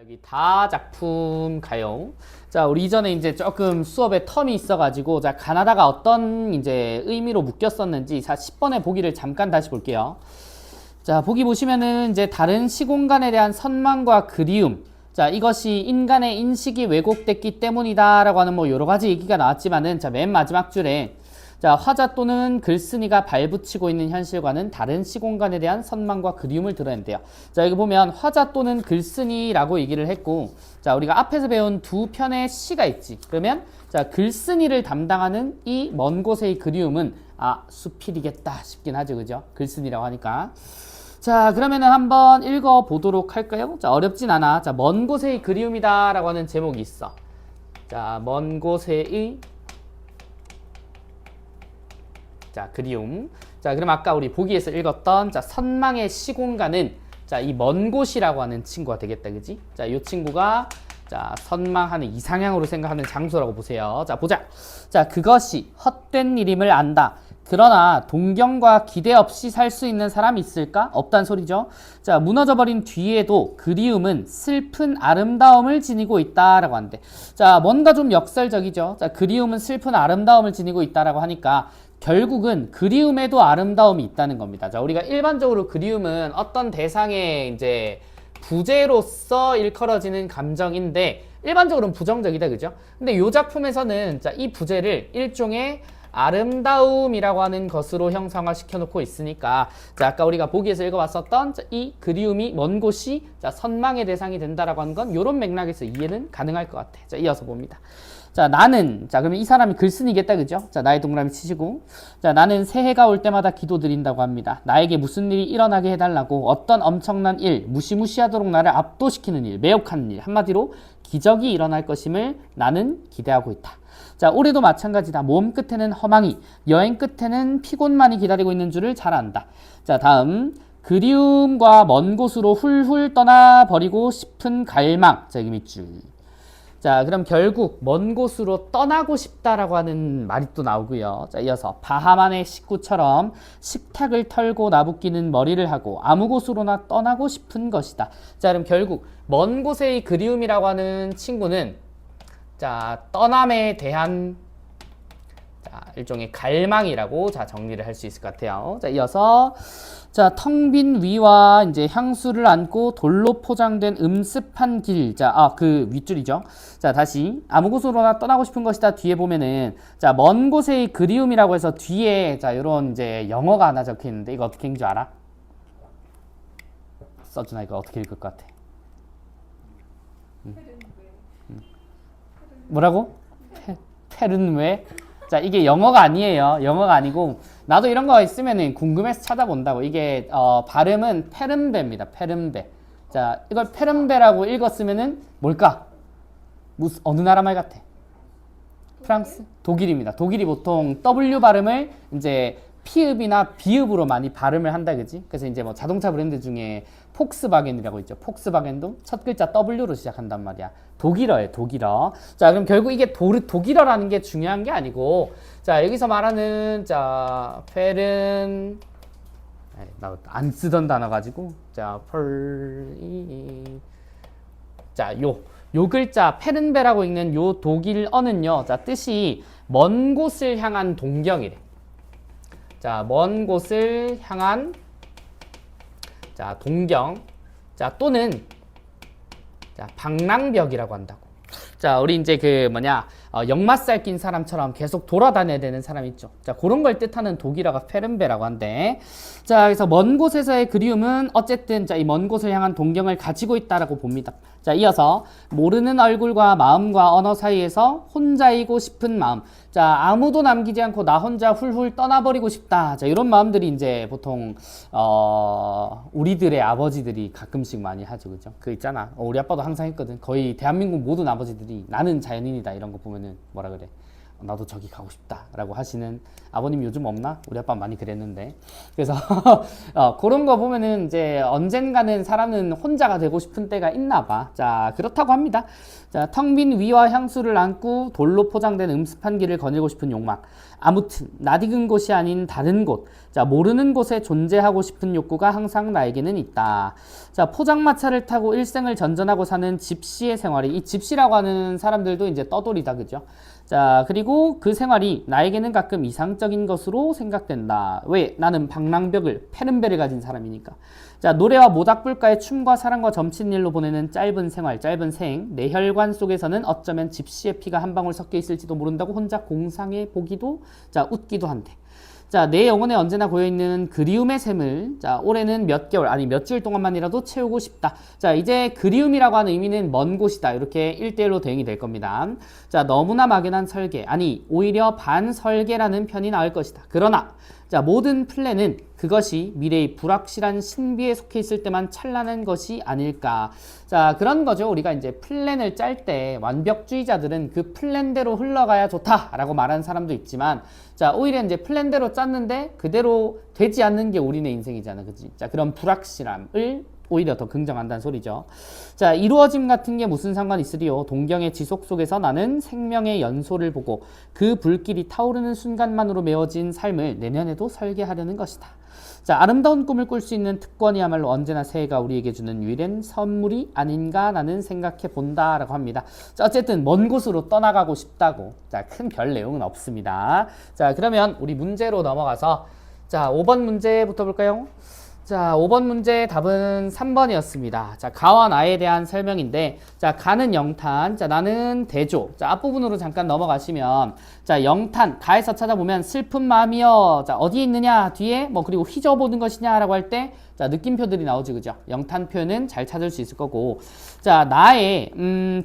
여기 다 작품 가요. 자, 우리 이전에 이제 조금 수업에 텀이 있어가지고, 자, 가나다가 어떤 이제 의미로 묶였었는지, 자, 10번의 보기를 잠깐 다시 볼게요. 자, 보기 보시면은 이제 다른 시공간에 대한 선망과 그리움. 자, 이것이 인간의 인식이 왜곡됐기 때문이다라고 하는 뭐 여러 가지 얘기가 나왔지만은, 자, 맨 마지막 줄에 자, 화자 또는 글쓴이가 발붙이고 있는 현실과는 다른 시공간에 대한 선망과 그리움을 드러낸대요. 자, 여기 보면 화자 또는 글쓴이라고 얘기를 했고, 자, 우리가 앞에서 배운 두 편의 시가 있지. 그러면 자, 글쓴이를 담당하는 이 먼 곳의 그리움은 수필이겠다 싶긴 하죠. 그죠? 글쓴이라고 하니까. 자, 그러면은 한번 읽어보도록 할까요? 자, 어렵진 않아. 자, 먼 곳의 그리움이다 라고 하는 제목이 있어. 자, 먼 곳의 자, 그리움. 자, 그럼 아까 우리 보기에서 읽었던 자, 선망의 시공간은 자, 이 먼 곳이라고 하는 친구가 되겠다. 그지? 자, 이 친구가 자, 선망하는 이상향으로 생각하는 장소라고 보세요. 자, 보자. 자, 그것이 헛된 일임을 안다. 그러나 동경과 기대 없이 살 수 있는 사람이 있을까? 없단 소리죠. 자, 무너져버린 뒤에도 그리움은 슬픈 아름다움을 지니고 있다라고 하는데, 자, 뭔가 좀 역설적이죠. 자, 그리움은 슬픈 아름다움을 지니고 있다라고 하니까 결국은 그리움에도 아름다움이 있다는 겁니다. 자, 우리가 일반적으로 그리움은 어떤 대상의 이제 부재로서 일컬어지는 감정인데 일반적으로는 부정적이다, 그죠? 근데 이 작품에서는 자, 이 부재를 일종의 아름다움이라고 하는 것으로 형상화 시켜놓고 있으니까 자, 아까 우리가 보기에서 읽어봤었던 자, 이 그리움이 먼 곳이 자, 선망의 대상이 된다라고 하는 건 이런 맥락에서 이해는 가능할 것 같아. 자, 이어서 봅니다. 자, 나는, 자, 그러면 이 사람이 글쓴이겠다, 그죠? 자, 나의 동그라미 치시고. 자, 나는 새해가 올 때마다 기도드린다고 합니다. 나에게 무슨 일이 일어나게 해달라고 어떤 엄청난 일, 무시무시하도록 나를 압도시키는 일, 매혹하는 일, 한마디로 기적이 일어날 것임을 나는 기대하고 있다. 자, 올해도 마찬가지다. 모험 끝에는 허망이, 여행 끝에는 피곤만이 기다리고 있는 줄을 잘 안다. 자, 다음. 그리움과 먼 곳으로 훌훌 떠나버리고 싶은 갈망. 자, 여기 밑줄. 자, 그럼 결국 먼 곳으로 떠나고 싶다라고 하는 말이 또 나오고요. 자, 이어서 바하만의 식구처럼 식탁을 털고 나부끼는 머리를 하고 아무 곳으로나 떠나고 싶은 것이다. 자, 그럼 결국 먼 곳의 그리움이라고 하는 친구는 자, 떠남에 대한 자, 일종의 갈망이라고 자, 정리를 할 수 있을 것 같아요. 자, 이어서 자, 텅 빈 위와 이제 향수를 안고 돌로 포장된 음습한 길. 자, 그 윗줄이죠. 자, 다시 아무 곳으로나 떠나고 싶은 것이다. 뒤에 보면은 자, 먼 곳의 그리움이라고 해서 뒤에 자, 요런 이제 영어가 하나 적혀 있는데 이거 어떻게 읽는 줄 알아? 써주나 이거 어떻게 읽을 것 같아? 뭐라고? 페른 왜? 자, 이게 영어가 아니에요. 영어가 아니고 나도 이런 거 있으면은 궁금해서 찾아본다고. 이게 발음은 페른베입니다. 페른베. 자, 이걸 페른베라고 읽었으면은 뭘까? 무슨 어느 나라 말 같아? 프랑스? 독일입니다. 독일이 보통 W 발음을 이제 피읍이나 비읍으로 많이 발음을 한다, 그지? 그래서 이제 뭐 자동차 브랜드 중에 폭스바겐이라고 있죠. 폭스바겐도 첫 글자 W로 시작한단 말이야. 독일어예요, 독일어. 자, 그럼 결국 이게 독일어라는 게 중요한 게 아니고, 자, 여기서 말하는, 자, 페른, 나 안 쓰던 단어 가지고, 자, 자, 요 글자, 페른베라고 읽는 요 독일어는요, 자, 뜻이 먼 곳을 향한 동경이래. 자, 먼 곳을 향한 자, 동경. 자, 또는 자, 방랑벽이라고 한다고. 자, 우리 이제 그 역마살 낀 사람처럼 계속 돌아다녀야 되는 사람 있죠. 자, 그런 걸 뜻하는 독일어가 페른베라고 한대. 자, 그래서 먼 곳에서의 그리움은 어쨌든 자, 이 먼 곳을 향한 동경을 가지고 있다라고 봅니다. 자, 이어서 모르는 얼굴과 마음과 언어 사이에서 혼자이고 싶은 마음. 자, 아무도 남기지 않고 나 혼자 훌훌 떠나버리고 싶다. 자, 이런 마음들이 이제 보통 우리들의 아버지들이 가끔씩 많이 하죠, 그죠? 그 있잖아. 우리 아빠도 항상 했거든. 거의 대한민국 모든 아버지들이 나는 자연인이다 이런 거 보면은 뭐라 그래? 나도 저기 가고 싶다라고 하시는 아버님 요즘 없나? 우리 아빠 많이 그랬는데. 그래서 그런 거 보면은 이제 언젠가는 사람은 혼자가 되고 싶은 때가 있나 봐. 자, 그렇다고 합니다. 자, 텅 빈 위와 향수를 안고 돌로 포장된 음습한 길을 거닐고 싶은 욕망. 아무튼 낯익은 곳이 아닌 다른 곳, 자, 모르는 곳에 존재하고 싶은 욕구가 항상 나에게는 있다. 자, 포장마차를 타고 일생을 전전하고 사는 집시의 생활이, 이 집시라고 하는 사람들도 이제 떠돌이다, 그죠? 자, 그리고 그 생활이 나에게는 가끔 이상적인 것으로 생각된다. 왜? 나는 방랑벽을, 페른배를 가진 사람이니까. 자, 노래와 모닥불가의 춤과 사랑과 점친 일로 보내는 짧은 생활, 짧은 생, 내 혈관 속에서는 어쩌면 집시의 피가 한 방울 섞여 있을지도 모른다고 혼자 공상해 보기도, 자, 웃기도 한데. 자, 내 영혼에 언제나 고여있는 그리움의 샘을, 자, 올해는 몇 개월, 아니 몇 주일 동안만이라도 채우고 싶다. 자, 이제 그리움이라고 하는 의미는 먼 곳이다. 이렇게 1대1로 대응이 될 겁니다. 자, 너무나 막연한 설계, 아니 오히려 반설계라는 편이 나을 것이다. 그러나 자, 모든 플랜은 그것이 미래의 불확실한 신비에 속해 있을 때만 찬란한 것이 아닐까. 자, 그런 거죠. 우리가 이제 플랜을 짤 때 완벽주의자들은 그 플랜대로 흘러가야 좋다라고 말하는 사람도 있지만, 자, 오히려 이제 플랜대로 짰는데 그대로 되지 않는 게 우리네 인생이잖아. 그치? 자, 그런 불확실함을 오히려 더 긍정한다는 소리죠. 자, 이루어짐 같은 게 무슨 상관 있으리요. 동경의 지속 속에서 나는 생명의 연소를 보고 그 불길이 타오르는 순간만으로 메워진 삶을 내년에도 설계하려는 것이다. 자, 아름다운 꿈을 꿀 수 있는 특권이야말로 언제나 새해가 우리에게 주는 유일한 선물이 아닌가 나는 생각해 본다라고 합니다. 자, 어쨌든 먼 곳으로 떠나가고 싶다고. 자, 큰 별 내용은 없습니다. 자, 그러면 우리 문제로 넘어가서 자, 5번 문제부터 볼까요? 자, 5번 문제 답은 3번이었습니다. 자, 가와 나에 대한 설명인데, 자, 가는 영탄, 자, 나는 대조. 자, 앞부분으로 잠깐 넘어가시면, 자, 영탄, 가에서 찾아보면 슬픈 마음이여. 자, 어디에 있느냐, 뒤에, 뭐, 그리고 휘저어보는 것이냐라고 할 때, 자, 느낌표들이 나오지, 그죠? 영탄 표현은 잘 찾을 수 있을 거고. 자, 나의,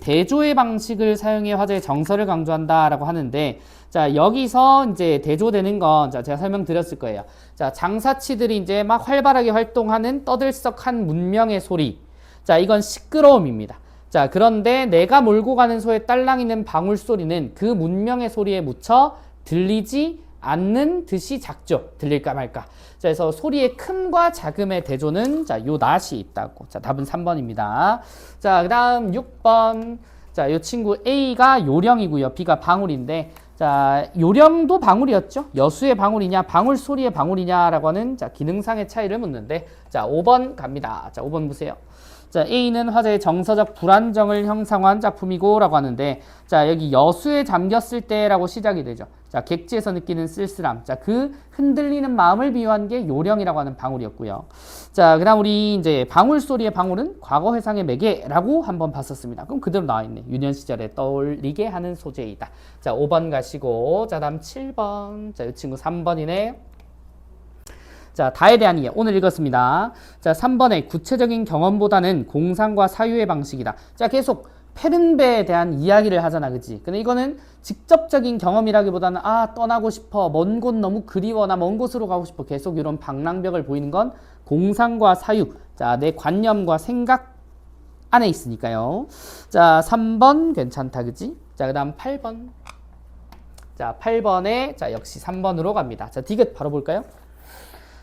대조의 방식을 사용해 화제의 정서를 강조한다라고 하는데, 자, 여기서 이제 대조되는 건, 자, 제가 설명드렸을 거예요. 자, 장사치들이 이제 막 활발하게 활동하는 떠들썩한 문명의 소리. 자, 이건 시끄러움입니다. 자, 그런데 내가 몰고 가는 소의 딸랑이는 방울 소리는 그 문명의 소리에 묻혀 들리지 않는 듯이 작죠. 들릴까 말까. 자, 그래서 소리의 큼과 작음의 대조는, 자, 요 낫이 있다고. 자, 답은 3번입니다. 자, 그 다음 6번. 자, 요 친구 A가 요령이고요. B가 방울인데, 자, 요령도 방울이었죠. 여수의 방울이냐, 방울 소리의 방울이냐라고 하는, 자, 기능상의 차이를 묻는데, 자, 5번 갑니다. 자, 5번 보세요. 자, A는 화제의 정서적 불안정을 형상화한 작품이고 라고 하는데, 자, 여기 여수에 잠겼을 때라고 시작이 되죠. 자, 객지에서 느끼는 쓸쓸함. 자, 그 흔들리는 마음을 비유한 게 요령이라고 하는 방울이었고요. 자, 그 다음 우리 이제 방울 소리의 방울은 과거 회상의 매개라고 한번 봤었습니다. 그럼 그대로 나와있네. 유년 시절에 떠올리게 하는 소재이다. 자, 5번 가시고, 자, 다음 7번. 자, 이 친구 3번이네. 자, 다에 대한 이해 오늘 읽었습니다. 자, 3번에 구체적인 경험보다는 공상과 사유의 방식이다. 자, 계속 페른배에 대한 이야기를 하잖아, 그치? 근데 이거는 직접적인 경험이라기보다는 떠나고 싶어, 먼 곳 너무 그리워, 나 먼 곳으로 가고 싶어, 계속 이런 방랑벽을 보이는 건 공상과 사유, 자, 내 관념과 생각 안에 있으니까요. 자, 3번 괜찮다, 그치? 자, 그 다음 8번. 자, 8번에 자, 역시 3번으로 갑니다. 자, 디귿 바로 볼까요?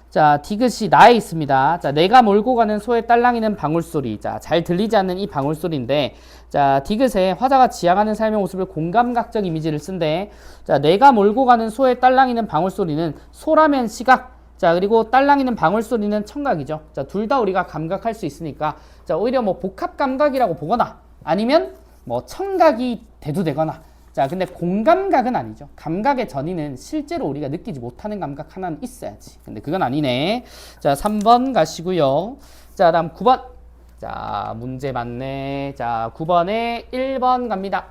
자, 디귿이 나에 있습니다. 자, 내가 몰고 가는 소의 딸랑이는 방울소리. 자, 잘 들리지 않는 이 방울소리인데, 자, 디귿에 화자가 지향하는 삶의 모습을 공감각적 이미지를 쓴데, 자, 내가 몰고 가는 소의 딸랑이는 방울소리는 소라면 시각, 자, 그리고 딸랑이는 방울소리는 청각이죠. 자, 둘 다 우리가 감각할 수 있으니까, 자, 오히려 뭐 복합 감각이라고 보거나, 아니면 뭐 청각이 대두되거나, 자, 근데 공감각은 아니죠. 감각의 전이는 실제로 우리가 느끼지 못하는 감각 하나는 있어야지. 근데 그건 아니네. 자, 3번 가시고요. 자, 다음 9번. 자, 문제 맞네. 자, 9번에 1번 갑니다.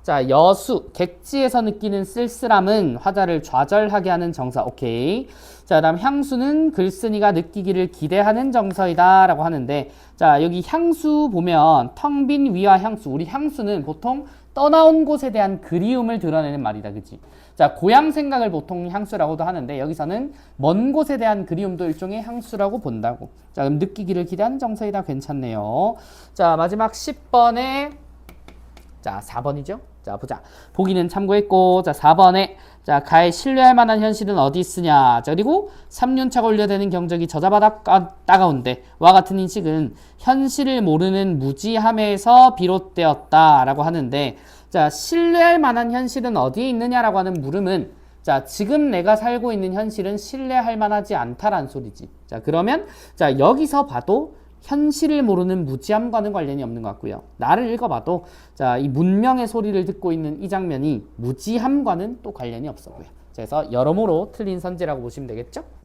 자, 여수, 객지에서 느끼는 쓸쓸함은 화자를 좌절하게 하는 정서. 오케이. 자, 다음 향수는 글쓴이가 느끼기를 기대하는 정서이다 라고 하는데, 자, 여기 향수 보면 텅 빈 위와 향수. 우리 향수는 보통 떠나온 곳에 대한 그리움을 드러내는 말이다, 그치? 자, 고향 생각을 보통 향수라고도 하는데, 여기서는 먼 곳에 대한 그리움도 일종의 향수라고 본다고. 자, 그럼 느끼기를 기대하는 정서이다. 괜찮네요. 자, 마지막 10번에, 자, 4번이죠? 자, 보자. 보기는 참고했고, 자, 4번에, 자, 가에 신뢰할 만한 현실은 어디 있으냐. 자, 그리고 3년차가 올려대는 경적이 저자바닥 따가운데, 와 같은 인식은 현실을 모르는 무지함에서 비롯되었다라고 하는데, 자, 신뢰할 만한 현실은 어디에 있느냐라고 하는 물음은, 자, 지금 내가 살고 있는 현실은 신뢰할 만하지 않다라는 소리지. 자, 그러면 자, 여기서 봐도 현실을 모르는 무지함과는 관련이 없는 것 같고요. 나를 읽어봐도 자, 이 문명의 소리를 듣고 있는 이 장면이 무지함과는 또 관련이 없었고요. 그래서 여러모로 틀린 선지라고 보시면 되겠죠?